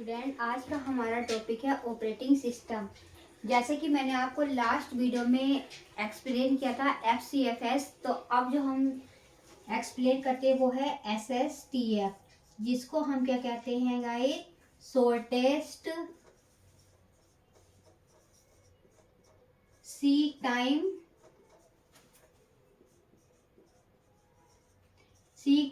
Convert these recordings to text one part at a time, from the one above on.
Student, आज का हमारा टॉपिक है ऑपरेटिंग सिस्टम। जैसे कि मैंने आपको लास्ट वीडियो में एक्सप्लेन किया था FCFS, तो अब जो हम एक्सप्लेन करते हैं वो है SSTF, जिसको हम क्या कहते हैं guys, shortest seek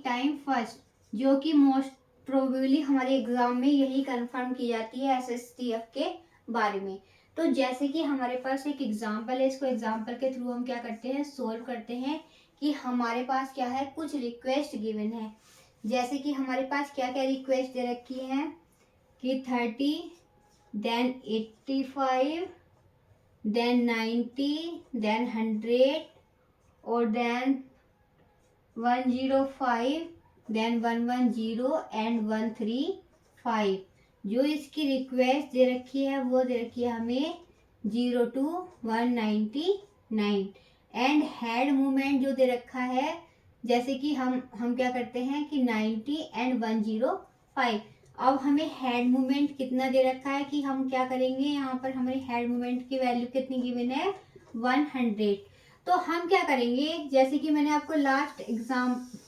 time first, जो कि मोस्ट प्रोबेबली हमारे एग्जाम में यही कंफर्म की जाती है SSTF के बारे में। तो जैसे कि हमारे पास एक एग्जांपल है, इसको एग्जांपल के थ्रू हम क्या करते हैं, सोल्व करते हैं कि हमारे पास क्या है, कुछ रिक्वेस्ट गिवन है। जैसे कि हमारे पास क्या क्या रिक्वेस्ट दे रखी है कि 30, देन 85, देन 90, देन 100 और देन 105, देन 110 एंड 135। जो इसकी रिक्वेस्ट दे रखी है वो दे रखी है हमें 0 to 199 एंड हेड मूवमेंट जो दे रखा है, जैसे कि हम क्या करते हैं कि 90 एंड 105। अब हमें हेड मूवमेंट कितना दे रखा है कि हम क्या करेंगे, यहाँ पर हमारी हेड मूवमेंट की वैल्यू कितनी गिवन है, 100। तो हम क्या करेंगे, जैसे कि मैंने आपको लास्ट एग्जाम्पल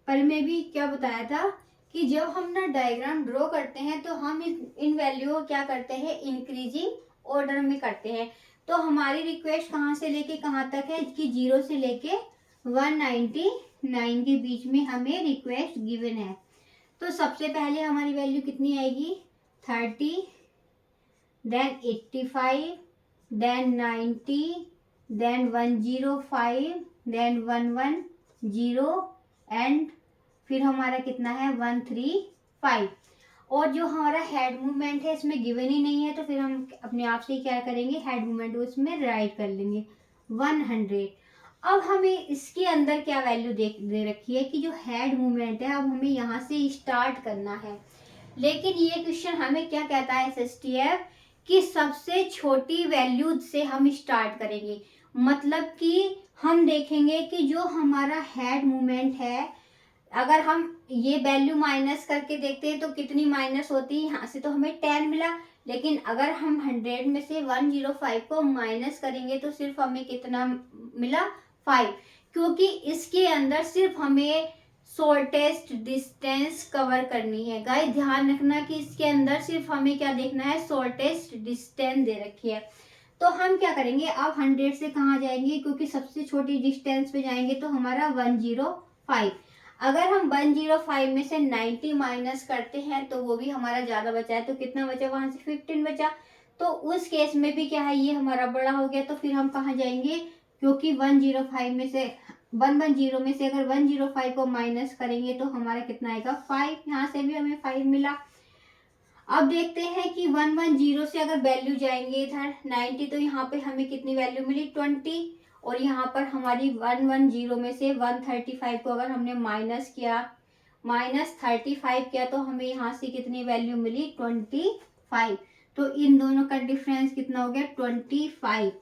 में भी क्या बताया था कि जब हम ना डायग्राम ड्रॉ करते हैं तो हम इन वैल्यू को क्या करते हैं, इंक्रीजिंग ऑर्डर में करते हैं। तो हमारी रिक्वेस्ट कहाँ से लेके कहाँ तक है कि 0 से लेके 199 के बीच में हमें रिक्वेस्ट गिवन है। तो सबसे पहले हमारी वैल्यू कितनी आएगी, 30, then 85, then 90, then 105, then 110 and फिर हमारा कितना है 135। और जो हमारा हेड मूवमेंट है इसमें गिवन ही नहीं है, तो फिर हम अपने आप से क्या करेंगे, हेड मूवमेंट उसमें राइट कर लेंगे 100। अब हमें इसके अंदर क्या वैल्यू दे रखी है कि जो हेड मूवमेंट है अब हमें यहाँ से स्टार्ट करना है। लेकिन ये क्वेश्चन हमें क्या कहता है SSTF कि सबसे छोटी वैल्यू से हम स्टार्ट करेंगे। मतलब कि हम देखेंगे कि जो हमारा हेड मूवमेंट है, अगर हम ये वैल्यू माइनस करके देखते हैं तो कितनी माइनस होती है, यहाँ से तो हमें 10 मिला, लेकिन अगर हम 100 में से 105 को माइनस करेंगे तो सिर्फ हमें कितना मिला, 5, क्योंकि इसके अंदर सिर्फ हमें शॉर्टेस्ट डिस्टेंस कवर करनी है। गाइस ध्यान रखना कि इसके अंदर सिर्फ हमें क्या देखना है, शॉर्टेस्ट डिस्टेंस दे रखी है। तो हम क्या करेंगे, अब 100 से कहाँ जाएंगे, क्योंकि सबसे छोटी डिस्टेंस पे जाएंगे तो हमारा 105। अगर हम 105 में से 90 माइनस करते हैं तो वो भी हमारा ज्यादा बचा है, तो कितना बचा, वहां से 15 बचा। तो उस केस में भी क्या है, ये हमारा बड़ा हो गया, तो फिर हम कहाँ जाएंगे, क्योंकि 105 में से 110 में से अगर 105 को माइनस करेंगे तो हमारा कितना आएगा, 5। यहाँ से भी हमें 5 मिला। अब देखते हैं कि 110 से अगर वैल्यू जाएंगे इधर 90, तो यहाँ पे हमें कितनी वैल्यू मिली, 20। और यहाँ पर हमारी 110 में से 135 को अगर हमने माइनस किया, -35 किया, तो हमें यहाँ से कितनी वैल्यू मिली, 25। तो इन दोनों का डिफरेंस कितना हो गया, 25।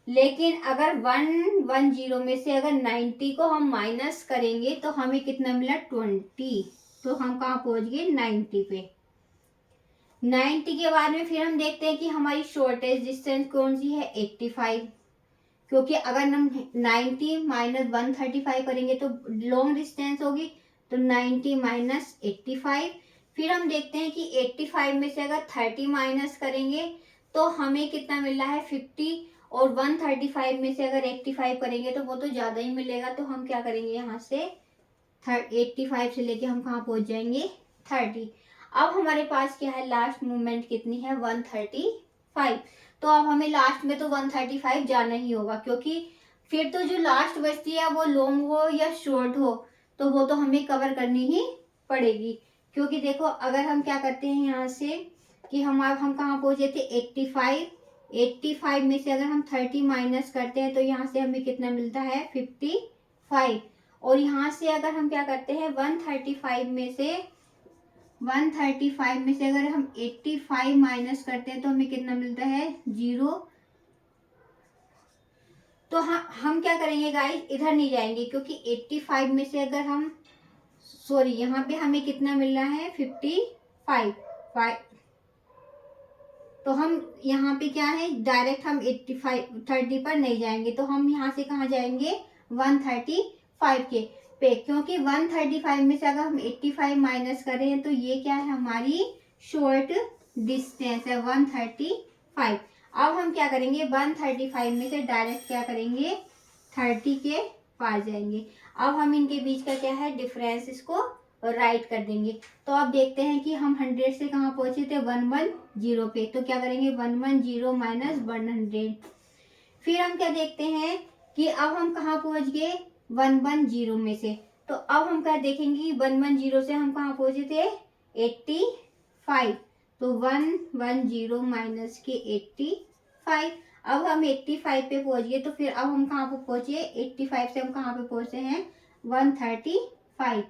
लेकिन अगर 110 में से अगर 90 को हम माइनस करेंगे तो हमें कितना मिला, 20। तो हम कहाँ पहुंच गए, 90 पे। 90 के बाद में फिर हम देखते हैं कि हमारी शॉर्टेज डिस्टेंस कौन सी है, 85, क्योंकि अगर हम 90 माइनस 135 करेंगे तो लॉन्ग डिस्टेंस होगी, तो 90 माइनस 85। फिर हम देखते हैं कि 85 में से अगर 30 माइनस करेंगे तो हमें कितना मिल रहा है, 50। और 135 में से अगर 85 करेंगे तो वो तो ज्यादा ही मिलेगा, तो हम क्या करेंगे, यहाँ से 85 से लेके हम कहाँ पहुंच जाएंगे, 30। अब हमारे पास क्या है, लास्ट मूवमेंट कितनी है, 135। तो अब हमें लास्ट में तो 135 जाना ही होगा, क्योंकि फिर तो जो लास्ट बचती है वो लॉन्ग हो या शॉर्ट हो तो वो तो हमें कवर करनी ही पड़ेगी। क्योंकि देखो अगर हम क्या करते हैं यहाँ से कि हम कहाँ पहुंचे थे, 85 में से अगर हम 30 माइनस करते हैं तो यहाँ से हमें कितना मिलता है, 55। और यहाँ से अगर हम क्या करते हैं, 135 में से अगर हम 85 माइनस करते हैं तो हमें कितना मिलता है, 0। तो हम क्या करेंगे गाइस, इधर नहीं जाएंगे, क्योंकि 85 में से अगर हम यहाँ पे हमें कितना मिल रहा है, 55। तो हम यहाँ पे क्या है, डायरेक्ट हम 30 पर नहीं जाएंगे, तो हम यहाँ से कहाँ जाएंगे, 135 के पे, क्योंकि 135 में से अगर हम 85 माइनस करें तो ये क्या है, हमारी शॉर्ट डिस्टेंस है 135। अब हम क्या करेंगे, 135 में से डायरेक्ट क्या करेंगे, 30 के पास जाएंगे। अब हम इनके बीच का क्या है डिफरेंस, इसको राइट कर देंगे। तो अब देखते हैं कि हम 100 से कहाँ पहुंचे थे, 110 पे, तो क्या करेंगे 110 माइनस 100। फिर हम क्या देखते हैं कि अब हम कहाँ पहुंच गए, 110 में से, तो अब हम क्या देखेंगे 110 से हम कहाँ पहुंचे थे, 85, तो 110 माइनस के 85। अब हम 85 पे पहुंच गए, तो फिर अब हम कहाँ पे पहुंचे, 85 से हम कहाँ पे पहुंचे हैं, 135,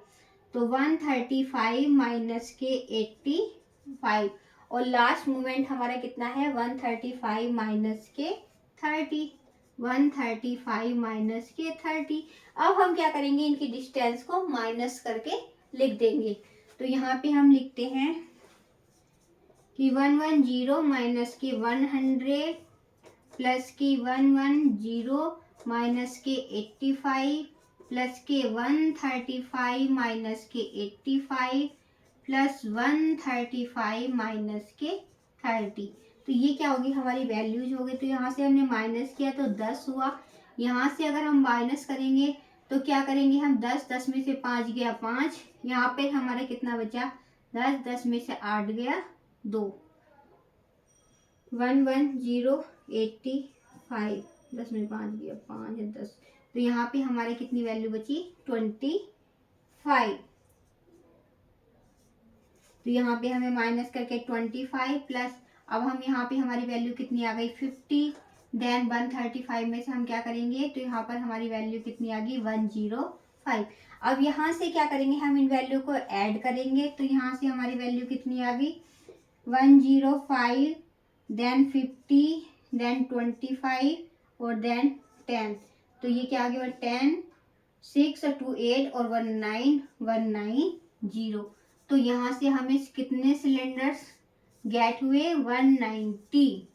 तो 135 माइनस के 85, और लास्ट मोमेंट हमारा कितना है, 135 माइनस के 30, 135 माइनस के 30। अब हम क्या करेंगे, इनकी डिस्टेंस को माइनस करके लिख देंगे। तो यहाँ पे हम लिखते हैं कि 110 माइनस के 100 प्लस की 110 माइनस के 85 प्लस के 135 माइनस के 85 प्लस 135 माइनस के 30। तो ये क्या होगी, हमारी वैल्यूज हो गई। तो यहाँ से हमने माइनस किया तो 10 हुआ, यहाँ से अगर हम माइनस करेंगे तो क्या करेंगे हम, 10 में से 5 गया 5, यहाँ पे हमारा कितना बचा 10 में से 8 गया 2, 11085, 10 में 5 गया 5 है 10, तो यहाँ पे हमारे कितनी वैल्यू बची 25। तो यहाँ पे हमें माइनस करके 25 प्लस, अब हम यहाँ पे हमारी वैल्यू कितनी आ गई 50, देन 135 में से हम क्या करेंगे, तो यहाँ पर हमारी वैल्यू कितनी आ गई 105। अब यहाँ से क्या करेंगे, हम इन वैल्यू को ऐड करेंगे, तो यहाँ से हमारी वैल्यू कितनी आ गई 105, देन 50, देन 25 और देन 10। तो ये क्या आ गया 10, 6 और 2 8 और 19190। तो यहाँ से हमें कितने सिलेंडर्स गेट हुए 190।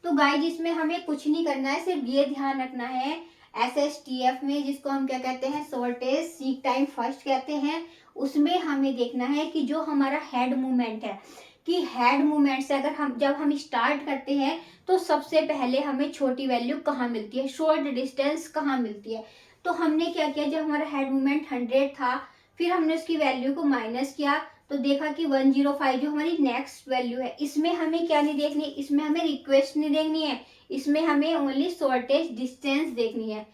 तो गाइस इसमें हमें कुछ नहीं करना है, सिर्फ ये ध्यान रखना है SSTF में, जिसको हम क्या कहते हैं शॉर्टेज सीक टाइम फर्स्ट कहते हैं, उसमें हमें देखना है कि जो हमारा हेड मूवमेंट है, कि हेड मूवमेंट से अगर हम जब हम स्टार्ट करते हैं तो सबसे पहले हमें छोटी वैल्यू कहाँ मिलती है, शॉर्ट डिस्टेंस कहाँ मिलती है। तो हमने क्या किया, जब हमारा हेड मूवमेंट 100 था, फिर हमने उसकी वैल्यू को माइनस किया, तो देखा कि 105 जो हमारी नेक्स्ट वैल्यू है, इसमें हमें क्या नहीं देखनी, इसमें हमें रिक्वेस्ट नहीं देखनी है, इसमें हमें ओनली शॉर्टेज डिस्टेंस देखनी है।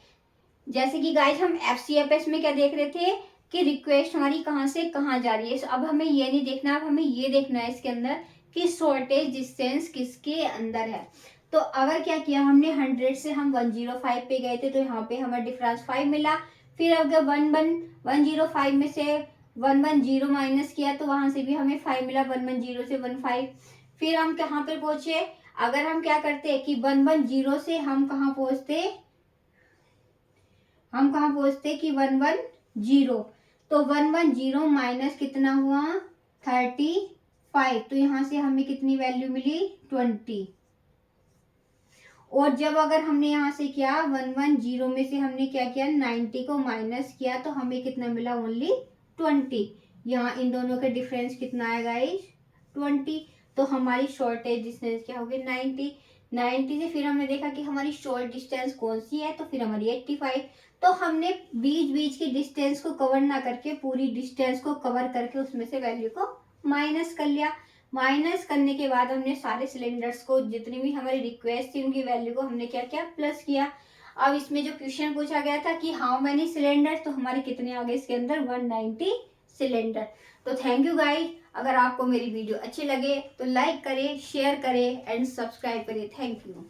जैसे कि गाइस हम FCFS में क्या देख रहे थे कि रिक्वेस्ट हमारी कहाँ से कहाँ जा रही है, अब हमें ये नहीं देखना, अब हमें ये देखना है इसके अंदर कि शॉर्टेज डिस्टेंस किसके अंदर है। तो अगर क्या किया हमने 100 से हम 105 पे गए थे, तो यहाँ पे हमें डिफरेंस 5 मिला। फिर अगर 105 में से 110 माइनस किया तो वहां से भी हमें 5 मिला, 110 से 15। फिर हम कहाँ पे पहुंचे, अगर हम क्या करते कि 110 से हम कहाँ पहुंचते कि 110, तो 110 माइनस कितना हुआ 35, तो यहाँ से हमें कितनी वैल्यू मिली 20। और जब अगर हमने यहाँ से किया 110 में से हमने क्या किया 90 को माइनस किया, तो हमें कितना मिला ओनली 20। यहाँ इन दोनों का डिफरेंस कितना आएगा 20। तो हमारी शॉर्टेज डिस्टेंस क्या होगी 90 से फिर हमने देखा कि हमारी शॉर्ट डिस्टेंस कौन सी है, तो फिर हमारी 85। तो हमने बीच बीच की डिस्टेंस को कवर ना करके पूरी डिस्टेंस को कवर करके उसमें से वैल्यू को माइनस कर लिया। माइनस करने के बाद हमने सारे सिलेंडर्स को जितनी भी हमारी रिक्वेस्ट थी उनकी वैल्यू को हमने क्या किया प्लस किया। अब इसमें जो क्वेश्चन पूछा गया था कि हाउ मेनी सिलेंडर, तो हमारे कितने आ गए इसके अंदर 190 सिलेंडर। तो थैंक यू गाइस, अगर आपको मेरी वीडियो अच्छी लगे तो लाइक करें, शेयर करें एंड सब्सक्राइब करें। Thank you.